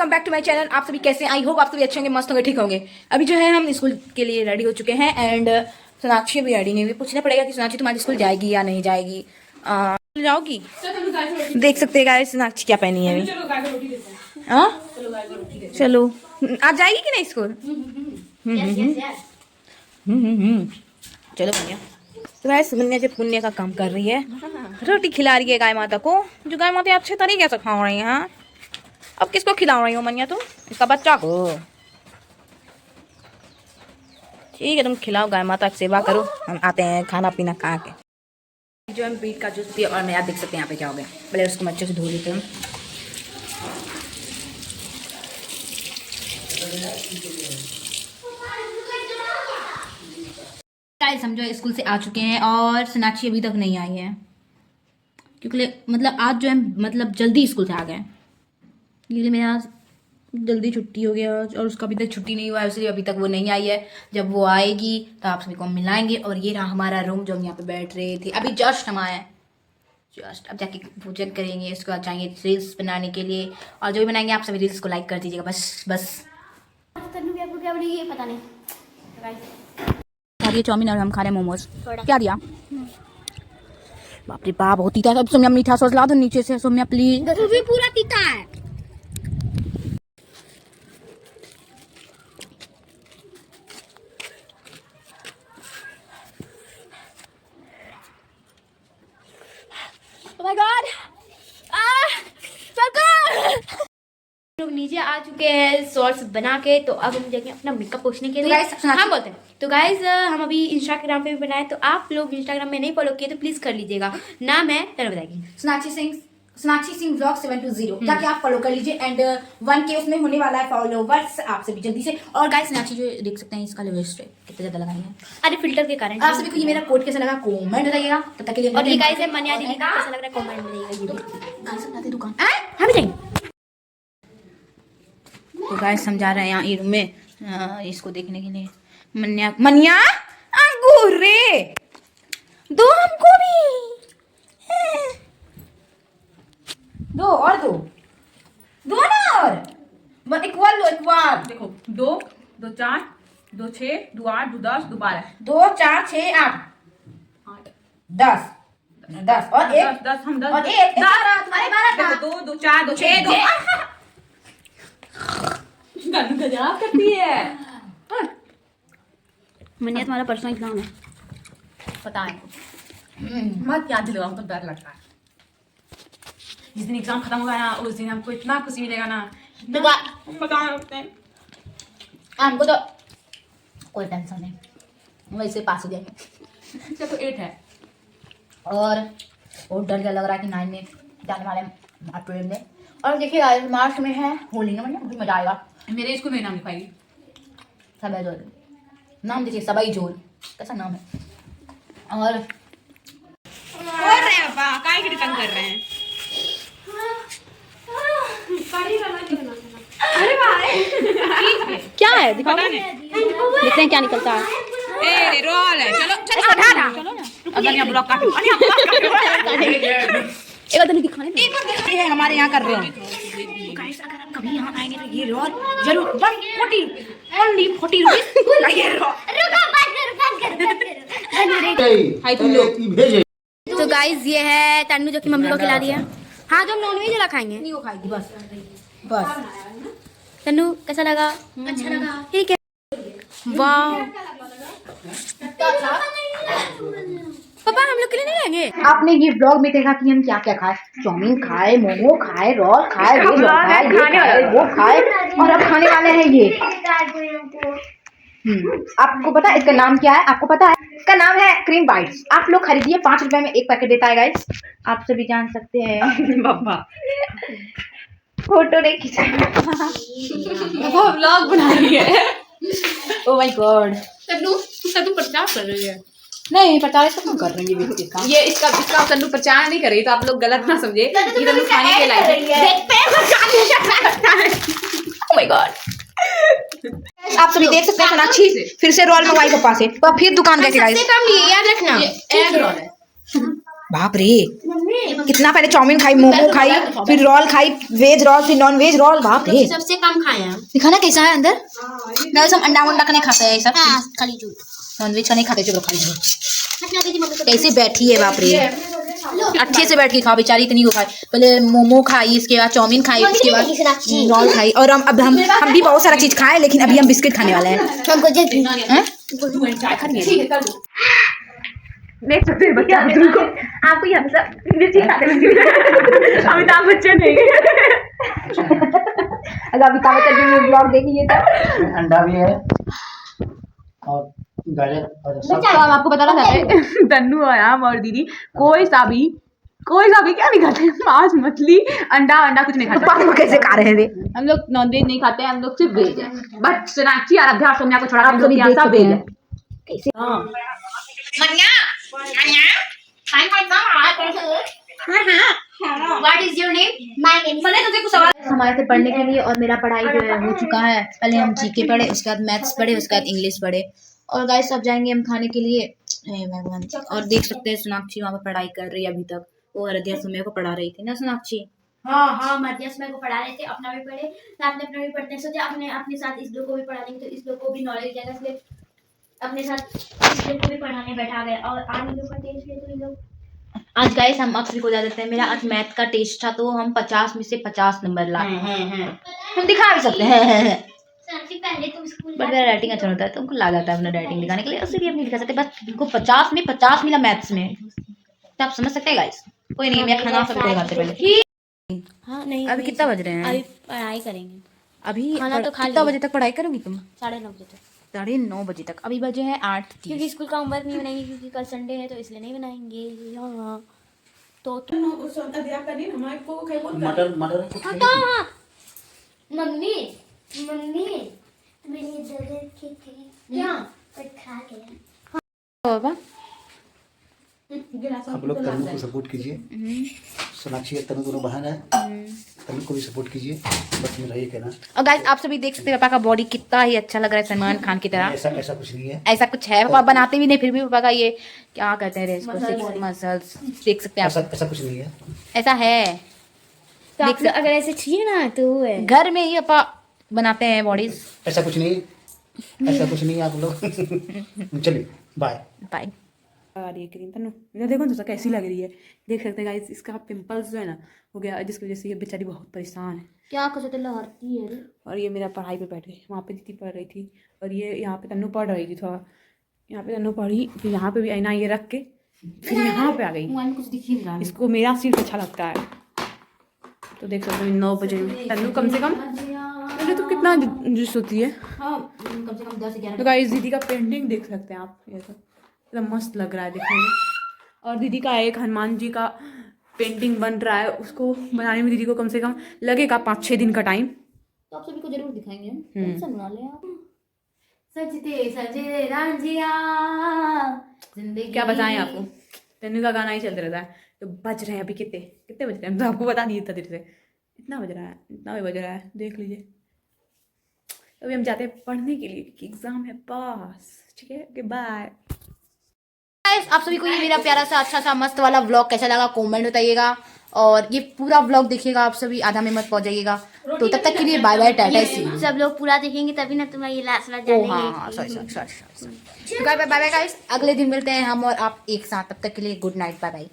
Back to my channel. आप सभी कैसे हैं? आई होप आप सभी अच्छे होंगे, मस्त होंगे, ठीक होंगे। अभी जो है हम स्कूल के लिए रेडी हो चुके हैं एंड सोनाक्षी भी रेडी नहीं हुई। पूछना पड़ेगा कि सोनाक्षी तुम्हारी स्कूल जाएगी या नहीं जाएगी। जाओगी? देख सकते हैं गाइस सोनाक्षी क्या पहनी है अभी। चलो आज जाएगी कि नहीं स्कूल? चलो भैया। तो गाइस सुकन्या जो पुण्य का काम कर रही है, रोटी खिला रही है गाय माता को, जो गाय माता अच्छे तरीके से खा रही है। अब किसको खिला रही हो मनिया तुम? इसका बच्चा को। ठीक है तुम खिलाओ, गाय माता की सेवा करो, हम आते हैं खाना पीना खा के। जो हम बीट का जूस पिए और नया देख सकते हैं यहाँ पे क्या हो गया। पहले उसको अच्छे से धो लेते हैं। गाइस हम जो स्कूल से आ चुके हैं और सोनाक्षी अभी तक नहीं आई है, क्योंकि मतलब आज जो है मतलब जल्दी स्कूल से आ गए, क्योंकि मेरा जल्दी छुट्टी हो गया और उसका अभी तक छुट्टी नहीं हुआ है, इसलिए अभी तक वो नहीं आई है। जब वो आएगी तो आप सभी को मिलाएंगे। और ये रहा हमारा रूम जो हम यहाँ पे बैठ रहे थे, अभी जस्ट हम आए, जस्ट अब जाके पूजन करेंगे। इसके बाद जाएंगे रील्स बनाने के लिए, और जो भी बनाएंगे आप सभी रील्स को लाइक कर दीजिएगा बस। आपको क्या बनेगी ये पता नहीं। ये चाउमीन और हम खा रहे हैं मोमोज। क्या दिया? बाप रे बाप बहुत तीता है। अब सोम्या मीठा सॉस ला दो नीचे से। सोम्या प्लीज। भी पूरा तीता है। Oh my God! लोग नीचे आ चुके हैं शॉर्ट्स बना के, तो अब हम जाएंगे अपना मेकअप पोछने के लिए। हम बोलते हैं तो गाइज हम अभी इंस्टाग्राम पे भी बनाए, तो आप लोग इंस्टाग्राम में नहीं फॉलो किए तो प्लीज कर लीजिएगा। नाम है तनु बताएगी सोनाक्षी सिंह व्लॉग 720 जाके आप फॉलो कर लीजिए एंड 1K उसमें होने वाला है फॉलोवर्स आपसे भी जल्दी से। और गाइस सोनाक्षी जो देख सकते हैं इसका लिपस्टिक कितना ज्यादा लगाई है। अरे फिल्टर के कारण। आप सभी को ये मेरा कोट कैसा लगा कमेंट बताइएगा। तब तक के लिए और ये गाइस है मनिया दीदी का कैसा लग रहा है कमेंट में बताइएगा। ये भी गाइस अपना दुकान हम जाएंगे। तो गाइस हम जा रहे हैं यहाँ रूम में इसको देखने के लिए। मनिया अंगूर रे दो हमको भी, दो और दो ना, और इक्वल लो इक्वल। देखो 2 2 4 2 6 2 8 2 10 2 12 2 4 6 8 10 10 और एक 10 हम 10 और एक 12 अरे 12 2 2 4 2 6 2 गन गजब करती है। मनिया तुम्हारा पर्सनल एग्जाम है, पता है मत याद दिलवाओ, तो डर लगता है। जिस दिन एग्जाम खत्म होगा ना उस दिन हमको इतना खुशी मिलेगा ना, बता सकते हैं। हमको तो कोई टेंशन नहीं, वैसे पास हो जाएंगे। तो 8 है और बहुत डर लग रहा है कि 9 में जाने वाले अप्रैल में। और देखिए मार्च में है होली ना, मतलब मजा आएगा। मेरे स्कूल में नाम लिखवाएगी सबई जोल, नाम देखिए सबई जोल, कैसा नाम है। और बोल रहे हैं पापा काहे के तंग कर रहे हैं। अरे भाई क्या है दिखाओ, पता नहीं देखते हैं क्या निकलता है। ए रे रोल है। चलो चलो ना अगर यहाँ ब्लॉक काटो एक बार दिखाने दे। ये है हमारे यहाँ कर रहे हो। गाइस अगर आप कभी यहाँ आएंगे तो ये रोल जरूर 140 ओनली 40 रुपीस ये रोल। हाय तुम लोग। तो गाइस ये है तन्नू जो कि मम्मी को खिला रही है। हाँ जो हम नॉनवेज वाला खाएंगे। नहीं वो खाएगी बस बस। तन्नू कैसा लगा? अच्छा लगा, ठीक है। वाह पापा हम लोग के लिए नहीं लाएंगे। आपने ये ब्लॉग में देखा कि हम क्या क्या खाए, चाउमीन खाए, मोमो खाए, रोल खाए, वो खाए और अब खाने वाले हैं ये। आपको पता है इसका नाम क्या है? आपको पता है इसका नाम है क्रीम बाइट्स। आप लोग खरीदिए, 5 रुपए में एक पैकेट देता है गाइस, आप सभी जान सकते हैं। पापा फोटो नहीं खींचा, वो व्लॉग बना रही है। Oh my God. तन्नू प्रचार कर रही है। नहीं प्रचार तो हम कर रहे हैं बिस्किट का। ये इसका तन्नू प्रचार नहीं कर रही, तो आप लोग गलत ना समझे। ये तन्नू खाने के लायक है। Oh my God. आप सभी देख सकते हैं सोनाक्षी फिर से रोल मंगवाई पापा से, तो फिर दुकान कैसे गाइस याद रखना। एग रोल है। बाप रे कितना पहले चाउमीन खाई, मोमो खाई, फिर रोल खाई, वेज रोल, फिर नॉन वेज रोल। बाप रे, सबसे कम खाए हैं। दिखाना कैसा है अंदर। गाइस हम अंडा वंडा का नहीं खाते हैं ये सब, खाली झूठ। नॉन वेज का नहीं खाते, चलो खाली कैसे बैठी है, बाप रे अच्छे से बैठ के खाओ बेचारी, इतनी को खाई। पहले मोमो खाई, इसके बाद चाउमीन खाई, उसके बाद रोल खाई, और अब हम भी बहुत सारा चीज खाए, लेकिन अभी हम बिस्किट खाने वाले हैं। देख सकते हैं बच्चा को, आपको यहाँ सब मिर्ची खाते हैं। अमिताभ बच्चन नहीं, अगर अमिताभ बच्चन की ब्लॉग देखिए तो अंडा भी है और गाजर और सब। तो हम आपको बताना चाहते हैं, तन्नू और हम और दीदी कोई सा भी क्या नहीं खाते। मांस, मछली, अंडा कुछ नहीं खाते। पापा कैसे खा रहे थे। हम लोग नॉन वेज नहीं खाते हैं, हम लोग सिर्फ वेज है। बट सोनाक्षी और अभ्यास सोनिया को छोड़ा के हम लोग यहाँ सब वेज है। What is your name? My name. हमारे थे पढ़ने के लिए, और मेरा पढ़ाई जो है हो चुका है। पहले हम जीके पढ़े, उसके बाद मैथ्स पढ़े, उसके बाद इंग्लिश पढ़े, और गाइस अब जाएंगे हम खाने के लिए। हे भगवान। और देख सकते हैं सोनाक्षी वहाँ पर पढ़ाई कर रही है अभी तक। वो हरदिया सुमे को पढ़ा रही थी ना सोनाक्षी। हाँ मध्यस्थ में को पढ़ा रहे थे, अपना भी पढ़े, साथ में अपना भी पढ़ते हैं। सोचा अपने साथ इस लोग को भी पढ़ा देंगे, तो इस लोग को भी नॉलेज जाएगा, इसलिए अपने साथ इस लोग को भी पढ़ाने बैठा गए। और आज लोग का टेस्ट है, तो इन लोग आज गाइस हम आप सभी को बता देते हैं, मेरा आज मैथ का टेस्ट था, तो हम 50 में से 50 नंबर लाए हैं। हम दिखा भी सकते हैं, सबसे पहले तुम स्कूल बट मेरा राइटिंग अच्छा होता है, तो उनको ला जाता है अपना राइटिंग दिखाने के लिए, उससे भी हम नहीं दिखा सकते। बस उनको 50 में 50 मिला मैथ्स में, तो आप समझ सकते हैं गाइस। कोई नहीं, मैं खाना सबको दिखाते पहले। हाँ नहीं अभी कितना बज रहे हैं? अभी पढ़ाई करेंगे। अभी खाना तो खा कितना लिया। बजे तक पढ़ाई करोगी तुम? 9:30 बजे तक, 9:30 बजे तक। अभी बजे हैं 8:30। क्योंकि स्कूल का होमवर्क नहीं बनाएंगे, क्योंकि कल संडे है, तो इसलिए नहीं बनाएंगे। हाँ तो तुम मटर मम्मी मेरी दर्द ठीक है क्या? पर खा के बाबा आप लोग तन्नू को सपोर्ट कीजिए। सोनाक्षी और तन्नू दोनों बहन है, तन्नू को भी सपोर्ट कीजिए। बस मेरा ये कहना। और गाइस आप सभी देख सकते हैं पापा का बॉडी कितना ही अच्छा लग रहा है, सलमान खान की तरह। ऐसा कुछ नहीं है, ऐसा कुछ है, पापा बनाते भी नहीं, फिर भी पापा का ये क्या कहते हैं इसको, मसल्स देख सकते हैं आप। ऐसा कुछ नहीं है। ऐसा है, तो आप लोग अगर ऐसे चाहिए ना, तो वो है घर में ही पापा बनाते हैं बॉडीज। ऐसा कुछ नहीं आप लोग। चलिए बाय बाय। आ रही है क्रीम तन्नू, इधर देखो तो कैसी लग रही है। देख सकते हैं गाइस, इसका पिंपल्स जो है ना हो गया, जिसकी वजह से ये बेचारी बहुत परेशान है। क्या कर सकते, लहरती है। और ये मेरा पढ़ाई पे बैठ गई, वहाँ पे दीदी पढ़ रही थी, और ये यहाँ पे तन्नू पढ़ रही थी थोड़ा। यहाँ पे तन्नू पढ़ी, फिर यहाँ पे भी आईना ये रख के फिर यहाँ पे आ गई। कुछ दिख ही नहीं रहा। इसको मेरा सीट अच्छा लगता है। तो देख सकते हो 9 बजे तन्नू कम से कम, मुझे तो कितना जिस होती है। हाँ कम से कम 10-11। तो गाइस दीदी का पेंटिंग देख सकते हैं आप, ये सब एकदम मस्त लग रहा है देखने में। और दीदी का एक हनुमान जी का पेंटिंग बन रहा है, उसको बनाने में दीदी को कम से कम लगेगा 5-6 दिन का टाइम। तो आप सभी को जरूर दिखाएंगे, टेंशन ना ले आप। सजते सजे रांझिया जिंदगी। क्या बताएं आपको, तन्नू का गाना ही चलते रहता है। तो बज रहे हैं अभी कितने बज रहे हैं, हम तो आपको बता दिए इतना देर से। इतना बज रहा है, इतना भी बज रहा है, देख लीजिए। अभी हम जाते हैं पढ़ने के लिए, क्योंकि एग्जाम है पास। ठीक है, ओके बाय। आप सभी को ये मेरा प्यारा सा अच्छा सा मस्त वाला व्लॉग कैसा लगा कमेंट बताइएगा, और ये पूरा व्लॉग देखिएगा आप सभी, आधा में मत पहुंच जाइएगा। तो तब तक के लिए बाय बाय, टाटा सी। सब लोग पूरा देखेंगे तभी ना तुम्हारा ये लास्ट वाला ओ जानेंगे। हाँ, सॉरी। बाय बाय गाइस, अगले दिन मिलते हैं हम और आप एक साथ। तब तक के लिए गुड नाइट, बाय बाय।